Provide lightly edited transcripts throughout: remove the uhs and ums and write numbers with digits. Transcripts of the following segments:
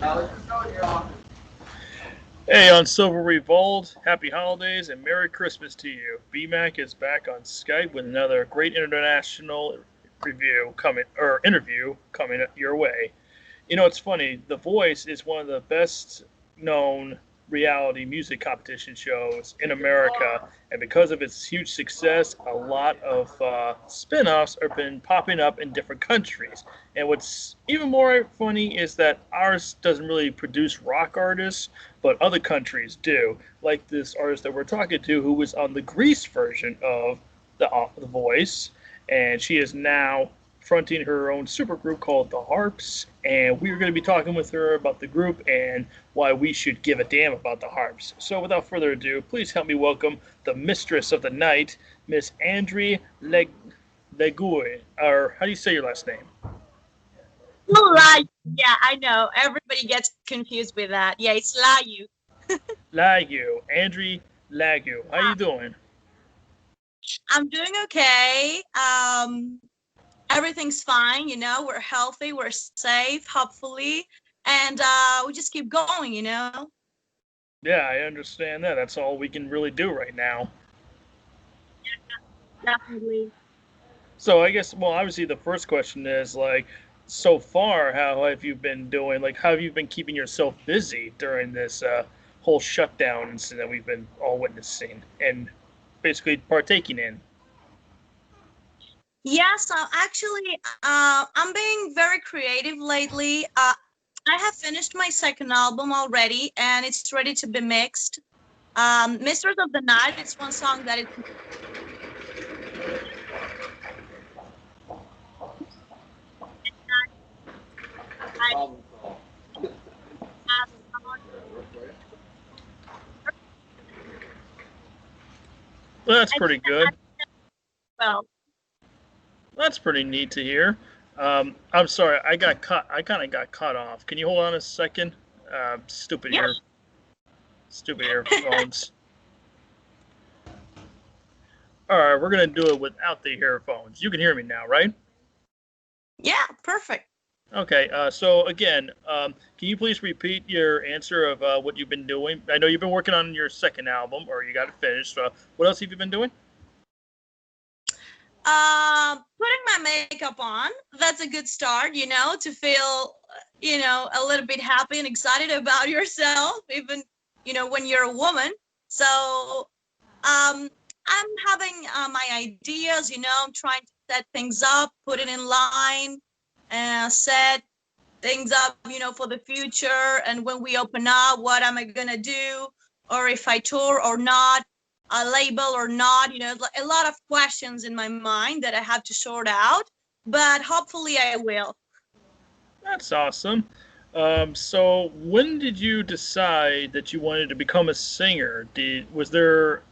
Hey, Uncivil Revolt, happy holidays and Merry Christmas to you. BMAC is back on Skype with another great international review coming or interview coming your way. You know, it's funny. The Voice is one of the best known reality music competition shows in America, and because of its huge success, a lot of spin-offs have been popping up in different countries. And what's even more funny is that ours doesn't really produce rock artists, but other countries do. Like this artist that we're talking to, who was on the Greece version of the Voice, and she is now fronting her own supergroup called the Harps, and we are going to be talking with her about the group and why we should give a damn about the Harps. So, without further ado, please help me welcome the mistress of the night, Miss Andry Lagiou, or how do you say your last name? Lagiou. Yeah, I know. Everybody gets confused with that. Yeah, it's Lagiou. Lagiou, Andry Lagiou. How you doing? I'm doing okay. Everything's fine. We're healthy. We're safe, hopefully, and we just keep going. Yeah, I understand that. That's all we can really do right now. Definitely. So I guess, well, obviously the first question is like, so far, how have you been doing? Like, how have you been keeping yourself busy during this whole shutdown incident we've been all witnessing and basically partaking in? Yeah. So actually, I'm being very creative lately. I have finished my second album already, and it's ready to be mixed. Mistress of the Night. It's one song that is. Well, that's I pretty think good. well. That's pretty neat to hear. I'm sorry, I got cut. I kind of got cut off. Can you hold on a second? Stupid Yeah. stupid earphones. All right, we're gonna do it without the earphones. You can hear me now, right? Yeah. Perfect. Okay, so again, can you please repeat your answer of what you've been doing? I know you've been working on your second album, or you got it finished. So, what else have you been doing? Putting my makeup on. That's a good start, to feel, a little bit happy and excited about yourself, even, when you're a woman. So, I'm having my ideas, I'm trying to set things up, put it in line, set things up, for the future. And when we open up, what am I going to do? Or if I tour or not, a label or not, a lot of questions in my mind that I have to sort out. But hopefully I will. That's awesome. So, when did you decide that you wanted to become a singer? Was there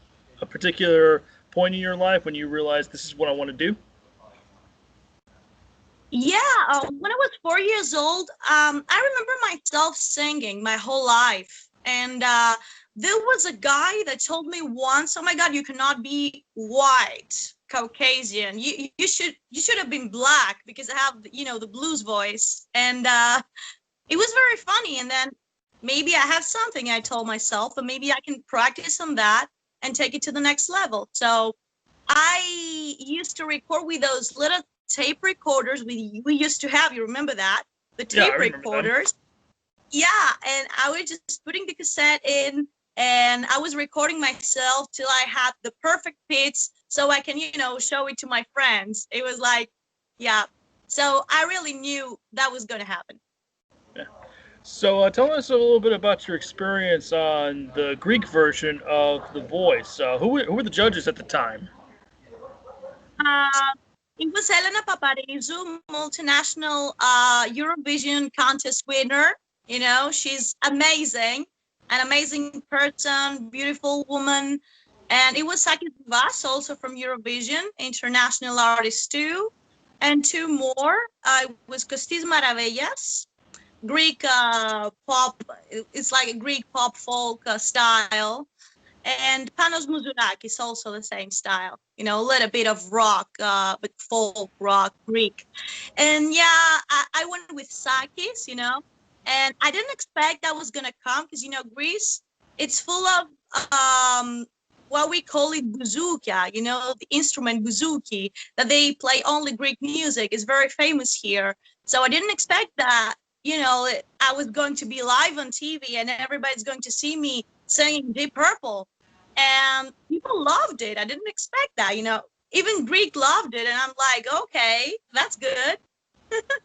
a particular point in your life when you realized this is what I want to do? Yeah, when I was 4 years old, I remember myself singing my whole life. And there was a guy that told me once, "Oh my God, you cannot be white, Caucasian. You should have been black because I have, the blues voice." And it was very funny. And then maybe I have something, I told myself, but maybe I can practice on that and take it to the next level. So I used to record with those little tape recorders we used to have. You remember that? The Yeah, I tape remember them. recorders. Yeah, and I was just putting the cassette in, and I was recording myself till I had the perfect pitch so I can, show it to my friends. It was like, yeah. So I really knew that was going to happen. Yeah. So, tell us a little bit about your experience on the Greek version of The Voice. Who were the judges at the time? Uh, it was Helena Paparizou, multinational Eurovision contest winner. She's amazing, an amazing person, beautiful woman. And it was Saki Vas, also from Eurovision, international artist too. And two more. It was Kostis Maravillas, Greek pop. It's like a Greek pop folk style. And Panos Mouzounakis, also the same style, a little bit of rock, but folk rock, Greek. And yeah, I went with Sakis. And I didn't expect that was gonna come because Greece, it's full of what we call it bouzoukia, the instrument bouzouki that they play only Greek music is very famous here. So I didn't expect that, I was going to be live on TV and everybody's going to see me singing Deep Purple. And people loved it. I didn't expect that, Even Greek loved it. And I'm like, okay, that's good.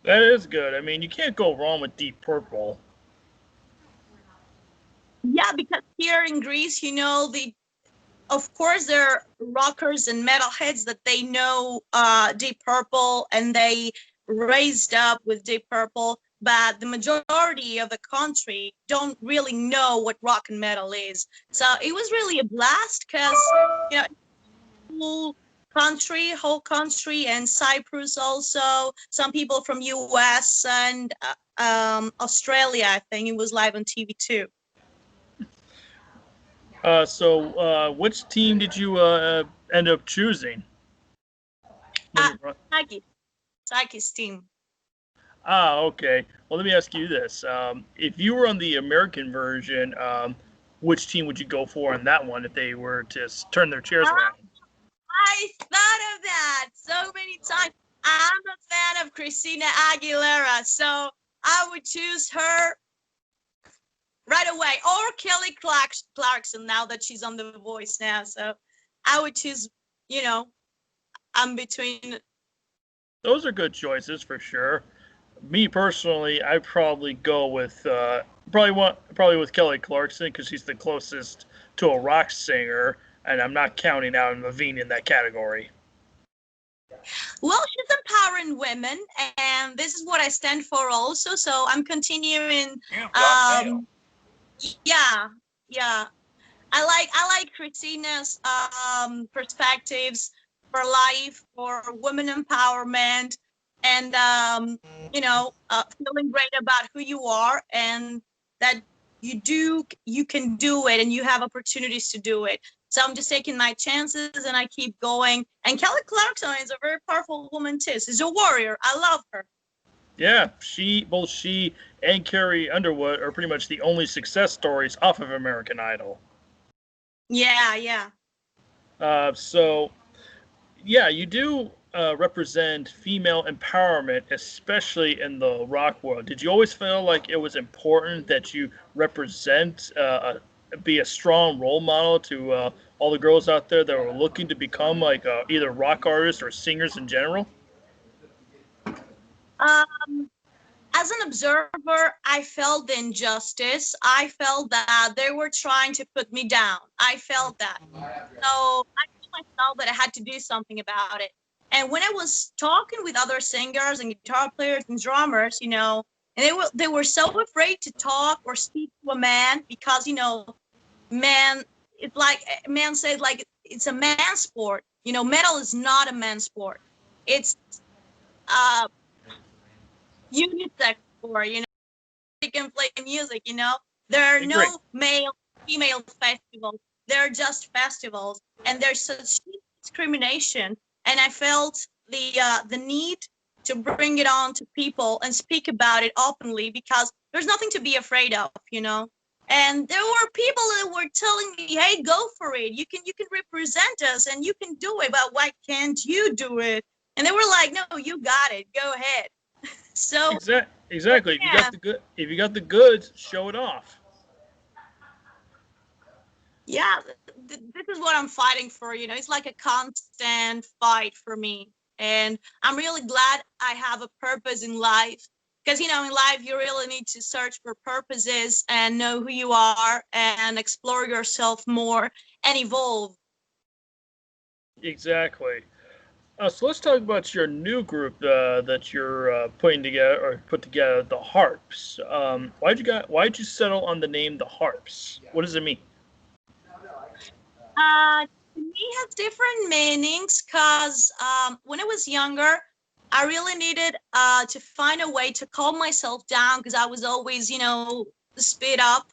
That is good. I mean, you can't go wrong with Deep Purple. Yeah, because here in Greece, of course, there are rockers and metalheads that they know Deep Purple and they raised up with Deep Purple, but the majority of the country don't really know what rock and metal is. So it was really a blast because, whole country, and Cyprus also. Some people from US and Australia, I think it was live on TV too. Which team did you end up choosing? Psyche's team. Okay. Well, let me ask you this: if you were on the American version, which team would you go for on that one if they were to turn their chairs around? I thought of that so many times. I'm a fan of Christina Aguilera, so I would choose her right away, or Kelly Clarkson now that she's on The Voice now. So I would choose, I'm between. Those are good choices for sure. Me personally, I'd probably go with probably with Kelly Clarkson because she's the closest to a rock singer, and I'm not counting out Levine in that category. Well, she's empowering women, and this is what I stand for also. So I'm continuing. Yeah, yeah. I like Christina's perspectives for life, for women empowerment, and feeling great about who you are and that you can do it and you have opportunities to do it. So I'm just taking my chances and I keep going. And Kelly Clarkson is a very powerful woman too. She's a warrior. I love her. Yeah, both she and Carrie Underwood are pretty much the only success stories off of American Idol. Yeah, yeah. Yeah, you do represent female empowerment, especially in the rock world. Did you always feel like it was important that you represent, be a strong role model to all the girls out there that were looking to become like either rock artists or singers in general? Um, as an observer, I felt the injustice. I felt that they were trying to put me down. I felt that. So I told myself that I had to do something about it. And when I was talking with other singers and guitar players and drummers, and they were so afraid to talk or speak to a man because man, it's like man said, like it's a man sport. Metal is not a man sport. It's uh unisex sport. You can play music. There are no male female festivals. They're just festivals, and there's such discrimination. And I felt the need to bring it on to people and speak about it openly because there's nothing to be afraid of. And there were people that were telling me, "Hey, go for it. You can represent us and you can do it. But why can't you do it?" And they were like, "No, you got it. Go ahead." So Exactly. yeah. If you got the goods, show it off. Yeah, this is what I'm fighting for. It's like a constant fight for me. And I'm really glad I have a purpose in life. Because, in life, you really need to search for purposes and know who you are and explore yourself more and evolve. Exactly. So let's talk about your new group that you're put together, the Harps. Why'd you settle on the name the Harps? What does it mean? To me, has different meanings because when I was younger, I really needed to find a way to calm myself down because I was always, speed up.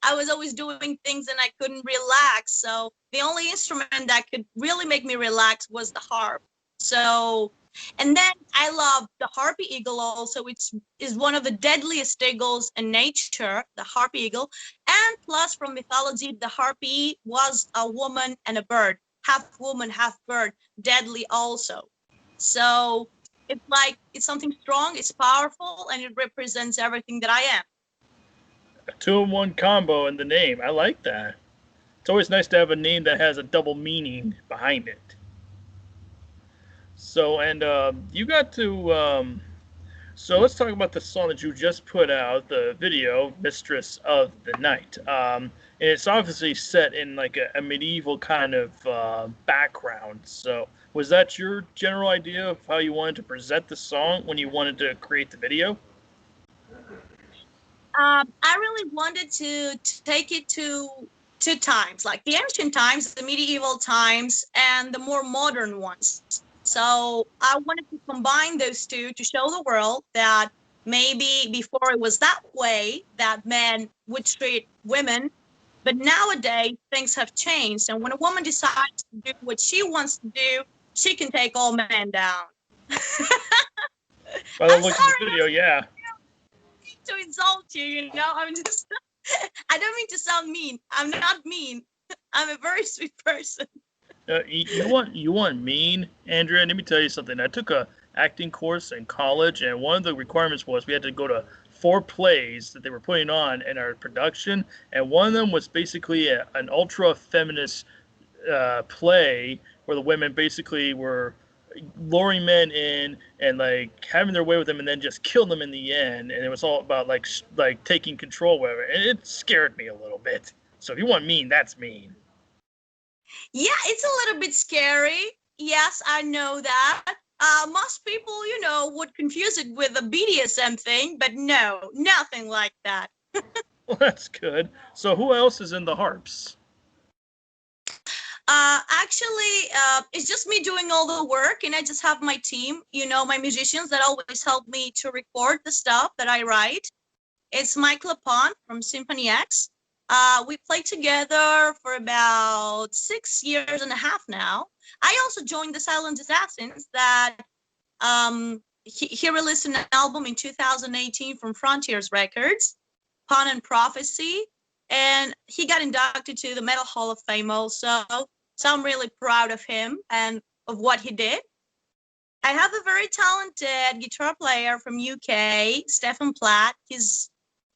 I was always doing things and I couldn't relax. So the only instrument that could really make me relax was the harp. So And then I love the harpy eagle also, which is one of the deadliest eagles in nature, the harpy eagle. And plus from mythology, the harpy was a woman and a bird, half woman, half bird, deadly also. So it's like, it's something strong, it's powerful, and it represents everything that I am. A 2-in-1 combo in the name. I like that. It's always nice to have a name that has a double meaning behind it. So, and you got to. So let's talk about the song that you just put out, the video, "Mistress of the Night." And it's obviously set in like a medieval kind of background. So, was that your general idea of how you wanted to present the song when you wanted to create the video? I really wanted to take it to two times, like the ancient times, the medieval times, and the more modern ones. So I wanted to combine those two to show the world that maybe before it was that way, that men would treat women, but nowadays things have changed. And when a woman decides to do what she wants to do, she can take all men down. By the I'm looks of the sorry video, yeah. to insult you, I'm just, I don't mean to sound mean. I'm not mean. I'm a very sweet person. You want mean, Andrea? Let me tell you something. I took a acting course in college, and one of the requirements was we had to go to 4 plays that they were putting on in our production, and one of them was basically an ultra feminist play where the women basically were luring men in and like having their way with them, and then just kill them in the end. And it was all about like taking control, whatever. And it scared me a little bit. So if you want mean, that's mean. Yeah, it's a little bit scary. Yes, I know that. Most people, would confuse it with a BDSM thing, but no, nothing like that. Well, that's good. So who else is in the harps? Actually, it's just me doing all the work, and I just have my team, my musicians that always help me to record the stuff that I write. It's Mike Lapon from Symphony X. We played together for about 6 years and a half now. I also joined the Silent Assassins that he released an album in 2018 from Frontiers Records, Pawn and Prophecy, and he got inducted to the Metal Hall of Fame also. So I'm really proud of him and of what he did. I have a very talented guitar player from UK, Stefan Platt. He's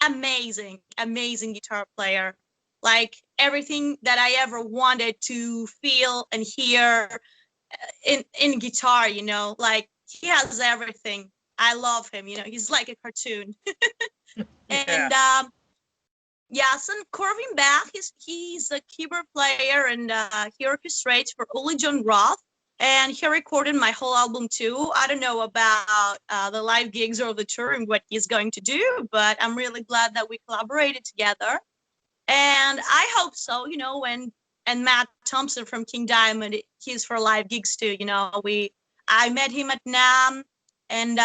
amazing, amazing guitar player. Like everything that I ever wanted to feel and hear in guitar, like he has everything. I love him, he's like a cartoon. Yeah. And yes, and Corvin Bach, he's a keyboard player, and he orchestrates for Uli John Roth, and he recorded my whole album too. I don't know about the live gigs or the tour and what he's going to do, but I'm really glad that we collaborated together. And I hope so, and Matt Thompson from King Diamond, he's for live gigs too. I met him at NAMM, and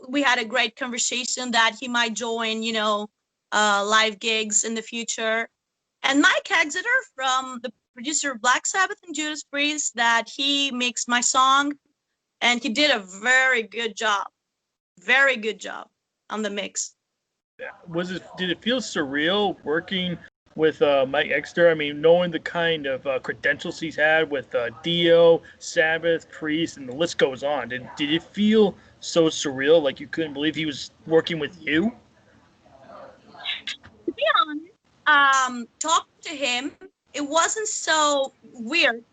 we had a great conversation that he might join, live gigs in the future. And Mike Exeter from the producer of Black Sabbath and Judas Priest, that he mixed my song, and he did a very good job on the mix. Did it feel surreal working with Mike Exeter? I mean, knowing the kind of credentials he's had with Dio, Sabbath, Priest, and the list goes on. Did it feel so surreal, like you couldn't believe he was working with you? To be honest, talking to him, it wasn't so weird,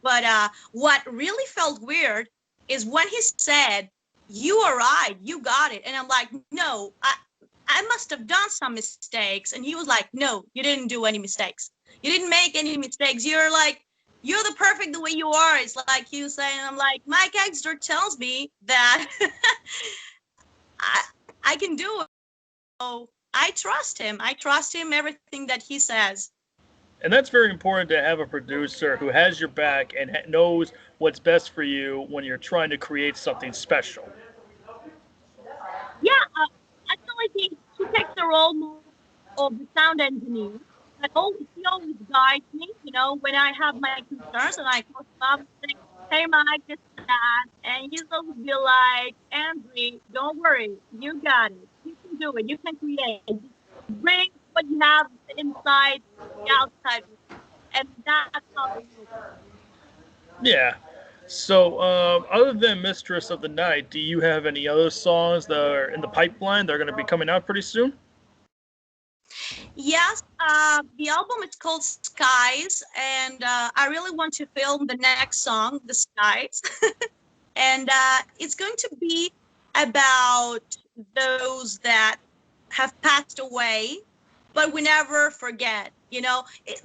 but what really felt weird is when he said, "You are right, you got it." And I'm like, no, I must have done some mistakes. And he was like, no, you didn't do any mistakes. You didn't make any mistakes. You're the perfect the way you are. It's like he was saying, I'm like, Mike Exeter tells me that I, I can do it. So I trust him. I trust him, everything that he says. And that's very important to have a producer who has your back and knows what's best for you when you're trying to create something special. Yeah, actually, he takes the role more of the sound engineer. But he always guides me, when I have my concerns, and I call him up and say, "Hey, Mike, this that, and he's always be like, Andry, don't worry, you got it. You can do it. You can create. Just bring what you have inside the outside, and that's how it works. Yeah. So, other than Mistress of the Night, do you have any other songs that are in the pipeline that are going to be coming out pretty soon? Yes, the album is called Skies, and I really want to film the next song, The Skies. And it's going to be about those that have passed away, but we never forget.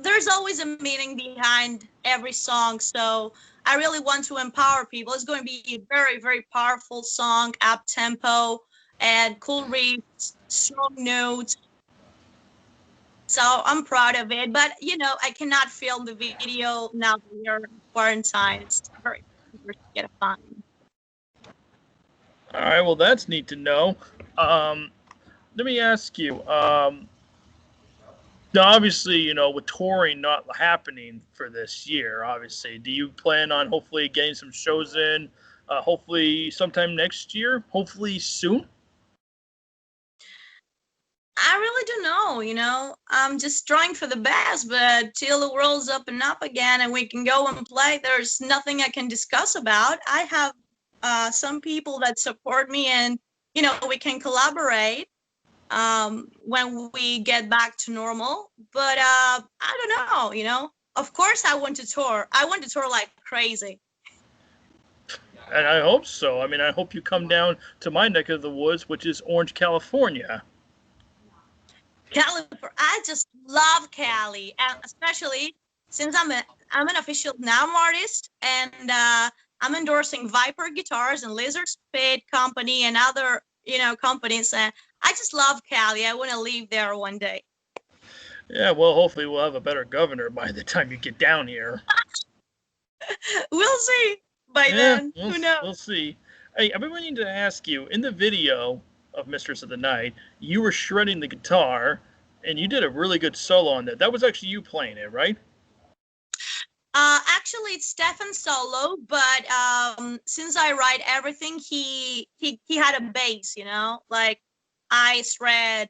There's always a meaning behind every song. So I really want to empower people. It's going to be a very, very powerful song, up tempo, and cool riffs, strong notes. So I'm proud of it. But I cannot film the video now that we're in quarantine. It's very hard to get a fine. All right. Well, that's neat to know. Um, Let me ask you. Now, obviously, with touring not happening for this year, obviously, do you plan on hopefully getting some shows in? Hopefully, sometime next year. Hopefully soon. I really don't know, I'm just trying for the best, but till the world's up and up again and we can go and play, there's nothing I can discuss about. I have some people that support me, and, we can collaborate when we get back to normal. But I don't know, Of course, I want to tour. I want to tour like crazy. And I hope so. I mean, I hope you come down to my neck of the woods, which is Orange, California. Cali, I just love Cali, and especially since I'm an official NAM artist, and I'm endorsing Viper Guitars and Lizard Spade Company and other companies. And I just love Cali. I want to live there one day. Yeah, well, hopefully we'll have a better governor by the time you get down here. We'll see by Yeah, then. we'll, Who knows? we'll see. Hey, I've been wanting to ask you, in the video of Mistress of the Night, you were shredding the guitar, and you did a really good solo on that. That was actually you playing it, right? Actually, it's Stefan solo, but since I write everything, he had a bass, like I shred,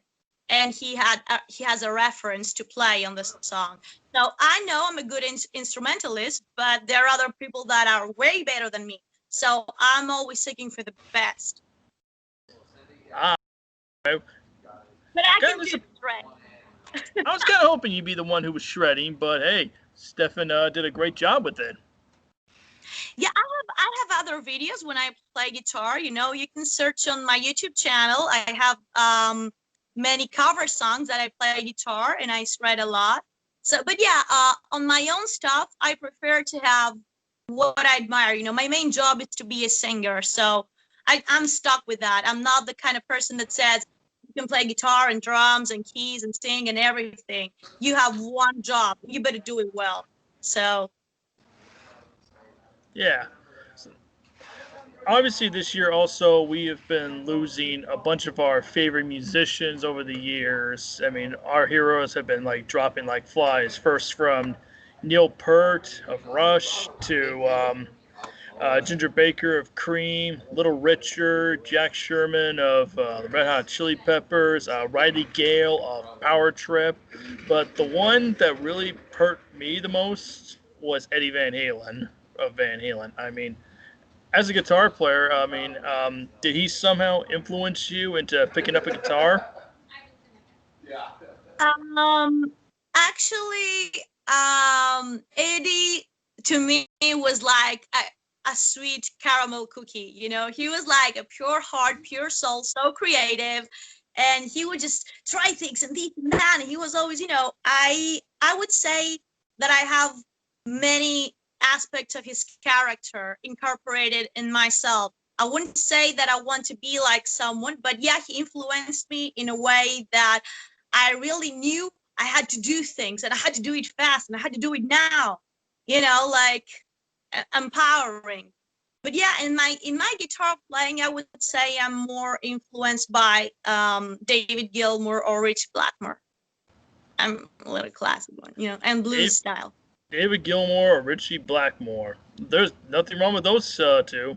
and he has a reference to play on the song. So I know I'm a good instrumentalist, but there are other people that are way better than me. So I'm always seeking for the best. Ah, I, But I kind can of, do shred. I was kind of hoping you'd be the one who was shredding, but hey, Stefan did a great job with it. Yeah, I have other videos when I play guitar. You can search on my YouTube channel. I have many cover songs that I play guitar and I shred a lot. So, but yeah, on my own stuff, I prefer to have what I admire. My main job is to be a singer, so I'm stuck with that. I'm not the kind of person that says you can play guitar and drums and keys and sing and everything. You have one job. You better do it well. So. Yeah. So, obviously, this year also we have been losing a bunch of our favorite musicians over the years. I mean, our heroes have been like dropping like flies. First from Neil Peart of Rush to Ginger Baker of Cream, Little Richard, Jack Sherman of the Red Hot Chili Peppers, Riley Gale of Power Trip. But the one that really hurt me the most was Eddie Van Halen of Van Halen. I mean, as a guitar player, I mean, did he somehow influence you into picking up a guitar? Um, Actually, Eddie to me was like a sweet caramel cookie. He was like a pure heart, pure soul, so creative, and he would just try things and this and that. And he was always, I would say that I have many aspects of his character incorporated in myself. I wouldn't say that I want to be like someone, but yeah, he influenced me in a way that I really knew I had to do things and I had to do it fast and I had to do it now, like empowering. But yeah, in my guitar playing, I would say I'm more influenced by David Gilmour or Rich Blackmore. I'm a little classic one, and blues Dave, style. David Gilmour or Richie Blackmore. There's nothing wrong with those two.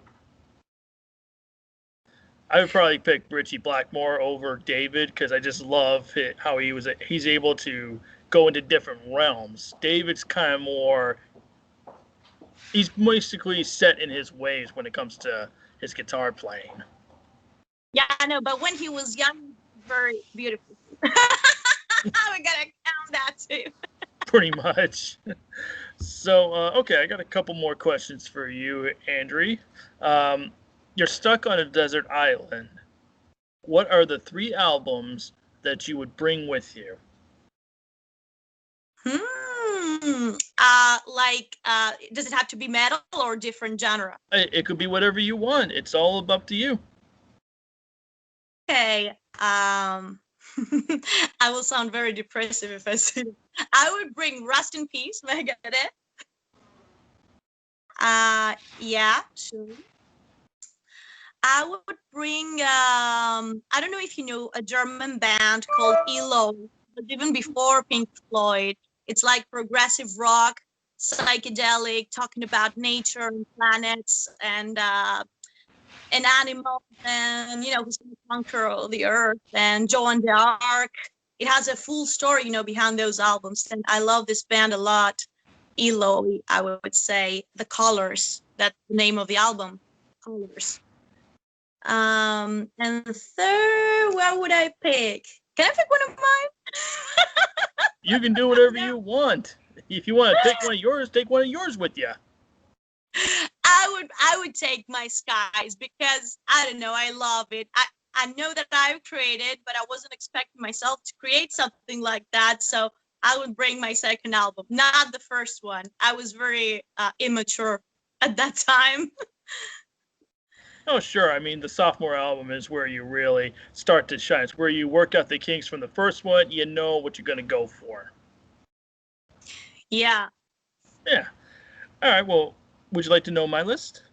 I would probably pick Richie Blackmore over David because I just love how he's able to go into different realms. David's kind of more he's basically set in his ways when it comes to his guitar playing. Yeah, I know, but when he was young, very beautiful. We gotta count that too. Pretty much. So, okay, I got a couple more questions for you, Andry. You're stuck on a desert island. What are the 3 albums that you would bring with you? Does it have to be metal or different genre? It could be whatever you want. It's all up to you. Okay. I will sound very depressive if I say it. I would bring Rust in Peace, Megadeth. Yeah, sure. I would bring, I don't know if you know a German band called ELO, but even before Pink Floyd. It's like progressive rock, psychedelic, talking about nature and planets and animals and, who's going to conquer the earth and Joan the Arc. It has a full story, behind those albums. And I love this band a lot. ELO, I would say. The Colors, that's the name of the album. Colors. And the third, what would I pick? Can I pick one of mine? You can do whatever you want. If you want to take one of yours, take one of yours with you. I would take My Skies because I don't know, I love it. I know that I've created, but I wasn't expecting myself to create something like that. So I would bring my second album, not the first one. I was very immature at that time. Oh, sure. I mean, the sophomore album is where you really start to shine. It's where you work out the kinks from the first one. You know what you're going to go for. Yeah. Yeah. All right. Well, would you like to know my list?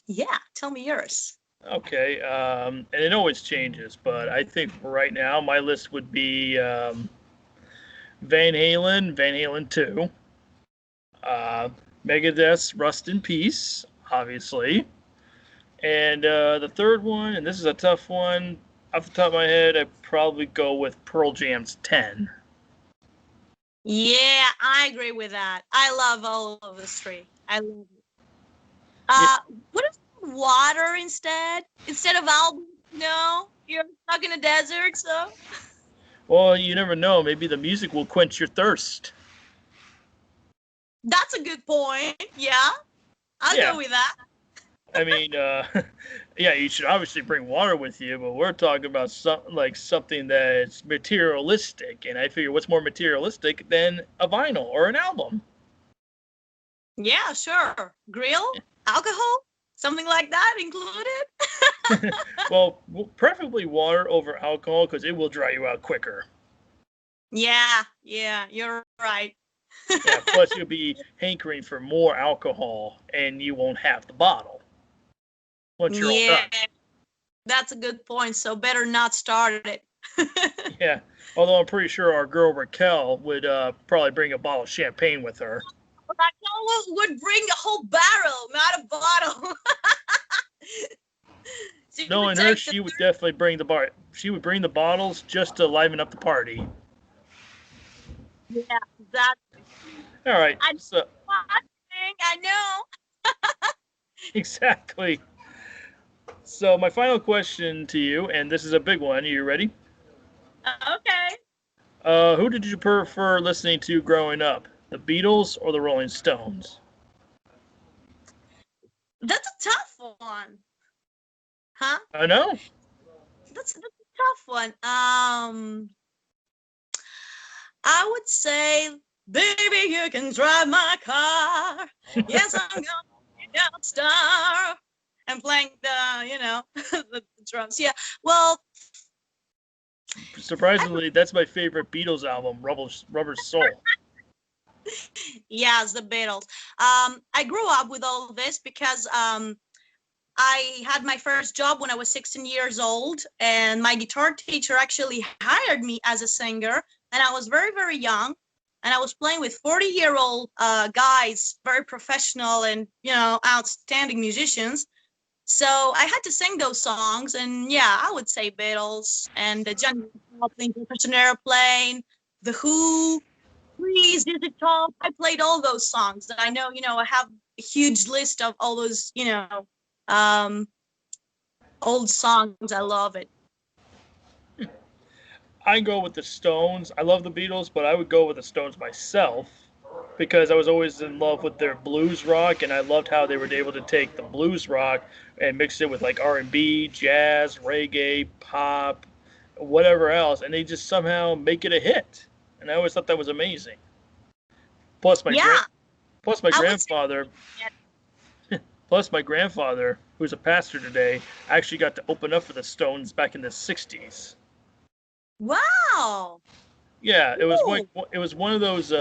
Yeah. Tell me yours. Okay. And it always changes, but I think for right now, my list would be Van Halen 2, Megadeth's Rust in Peace, obviously. And the third one, and this is a tough one, off the top of my head, I'd probably go with Pearl Jam's 10. Yeah, I agree with that. I love all of the 3. I love it. What if water instead of album? No, you're stuck in a desert, so. Well, you never know. Maybe the music will quench your thirst. That's a good point. Yeah, I'll go with that. I mean, yeah, you should obviously bring water with you, but we're talking about something that's materialistic, and I figure what's more materialistic than a vinyl or an album? Yeah, sure. Grill, alcohol, something like that included. Well, preferably water over alcohol because it will dry you out quicker. Yeah, you're right. Yeah, plus you'll be hankering for more alcohol, and you won't have the bottle. Once you're all done. That's a good point. So better not start it. Yeah, although I'm pretty sure our girl Raquel would probably bring a bottle of champagne with her. Raquel would bring a whole barrel, not a bottle. Knowing her, she would definitely bring the bar. She would bring the bottles just to liven up the party. Yeah, exactly. All right. I know. Exactly. So my final question to you, and this is a big one. Are you ready? Okay. Who did you prefer listening to growing up, the Beatles or the Rolling Stones? That's a tough one. Huh? I know. That's a tough one. I would say, baby, you can drive my car. Yes, I'm gonna be a star. And playing the, the drums. Yeah. Well, surprisingly, that's my favorite Beatles album, Rubber Soul. Yes, the Beatles. I grew up with all of this because I had my first job when I was 16 years old, and my guitar teacher actually hired me as a singer, and I was very, very young. and I was playing with 40-year-old guys, very professional and outstanding musicians. So I had to sing those songs, and yeah, I would say Beatles and the Johnny Joplin, Jefferson Airplane, The Who, Please, Dizzy Top. I played all those songs. I know, I have a huge list of all those, um, old songs. I love it. I go with the Stones. I love the Beatles, but I would go with the Stones myself because I was always in love with their blues rock, and I loved how they were able to take the blues rock and mix it with like R&B, jazz, reggae, pop, whatever else, and they just somehow make it a hit. And I always thought that was amazing. Plus my Yeah, plus my I would say, grandfather, yeah. plus my grandfather, who's a pastor today, actually got to open up for the Stones back in the '60s. Wow. Yeah, Ooh. it was one of those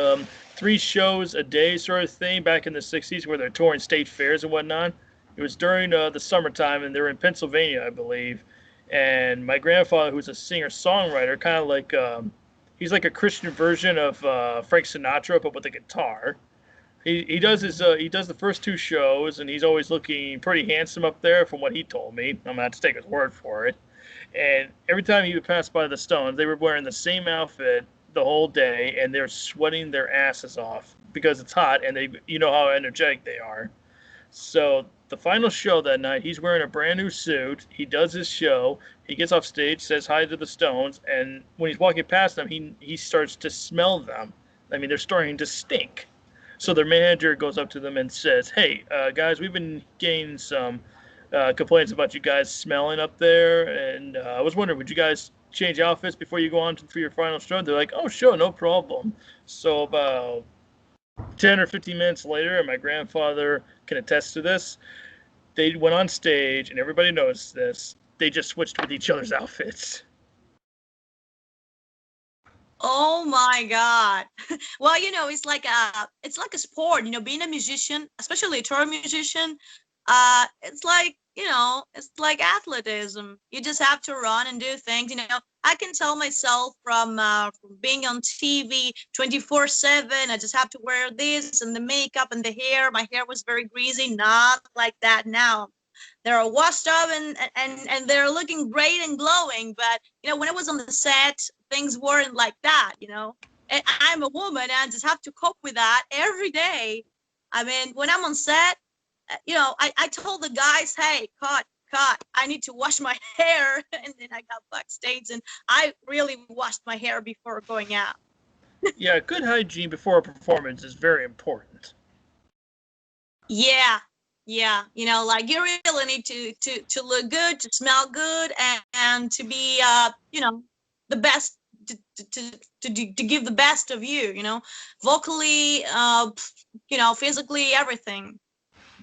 3 shows a day sort of thing back in the '60s where they're touring state fairs and whatnot. It was during the summertime, and they're in Pennsylvania, I believe. And my grandfather, who's a singer songwriter, kind of like he's like a Christian version of Frank Sinatra, but with a guitar. He does he does the first 2 shows, and he's always looking pretty handsome up there, from what he told me. I'm gonna have to take his word for it. And every time he would pass by the Stones, they were wearing the same outfit the whole day, and they're sweating their asses off because it's hot, and they, you know how energetic they are. So the final show that night, he's wearing a brand new suit. He does his show. He gets off stage, says hi to the Stones, and when he's walking past them, he starts to smell them. I mean, they're starting to stink. So their manager goes up to them and says, "Hey, guys, we've been getting some complaints about you guys smelling up there, and I was wondering, would you guys change outfits before you go on for your final show?" They're like, "Oh, sure, no problem." So about 10 or 15 minutes later, and my grandfather can attest to this, they went on stage, and everybody knows this. They just switched with each other's outfits. Oh my God. Well, it's like a sport, being a musician, especially a tour musician. It's like athleticism. You just have to run and do things. I can tell myself from being on TV 24/7. I just have to wear this and the makeup and the hair. My hair was very greasy, not like that now. They're washed up and they're looking great and glowing. But when I was on the set, things weren't like that. And I'm a woman and I just have to cope with that every day. I mean, when I'm on set, I told the guys, hey, cut, I need to wash my hair. And then I got backstage and I really washed my hair before going out. Yeah, good hygiene before a performance is very important. Yeah, yeah. Like you really need to look good, to smell good, and to be the best, to give the best of you. Vocally, physically, everything.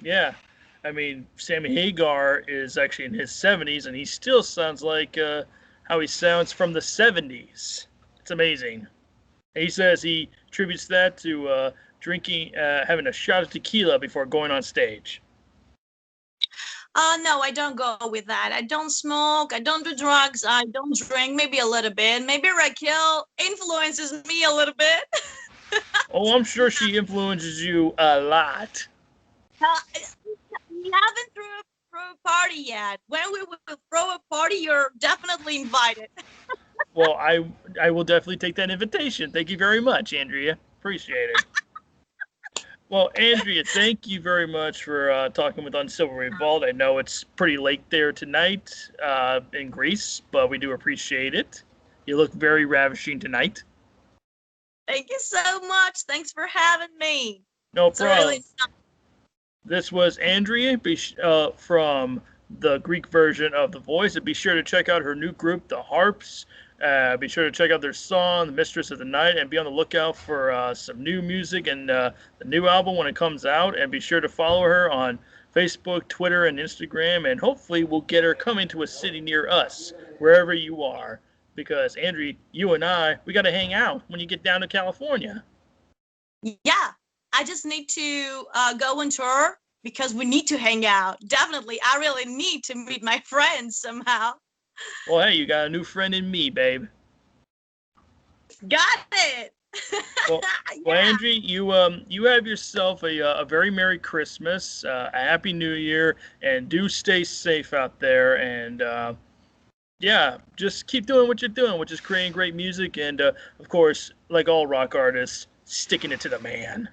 Yeah. I mean, Sammy Hagar is actually in his 70s, and he still sounds like how he sounds from the '70s. It's amazing. He says he attributes that to drinking, having a shot of tequila before going on stage. No, I don't go with that. I don't smoke. I don't do drugs. I don't drink. Maybe a little bit. Maybe Raquel influences me a little bit. Oh, I'm sure she influences you a lot. We haven't throw a party yet. When we will throw a party, you're definitely invited. Well, I will definitely take that invitation. Thank you very much, Andrea. Appreciate it. Well, Andrea, thank you very much for talking with Uncivil Revolt. I know it's pretty late there tonight in Greece, but we do appreciate it. You look very ravishing tonight. Thank you so much. Thanks for having me. No It's a really problem. This was Andrea from the Greek version of The Voice. And be sure to check out her new group, the Harps. Be sure to check out their song, The Mistress of the Night, and be on the lookout for some new music and the new album when it comes out. And be sure to follow her on Facebook, Twitter, and Instagram. And hopefully, we'll get her coming to a city near us, wherever you are. Because, Andrea, you and we got to hang out when you get down to California. Yeah, I just need to go on tour because we need to hang out. Definitely, I really need to meet my friends somehow. Well, hey, you got a new friend in me, babe. Got it. Well, well, Yeah. Andrew, you have yourself a very Merry Christmas, a Happy New Year, and do stay safe out there. And yeah, just keep doing what you're doing, which is creating great music, and of course, like all rock artists, sticking it to the man.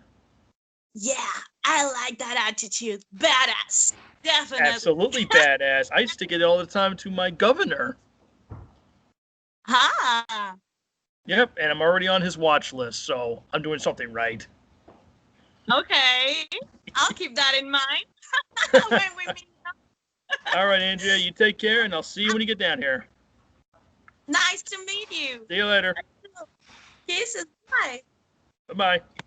Yeah, I like that attitude. Badass. Definitely. Absolutely badass. I stick it all the time to my governor. Ah, Yep, and I'm already on his watch list, so I'm doing something right. okay. I'll keep that in mind when we meet. All right, Andrea, you take care, and I'll see you when you get down here. Nice to meet you. See you later. Kisses. Bye. Bye bye.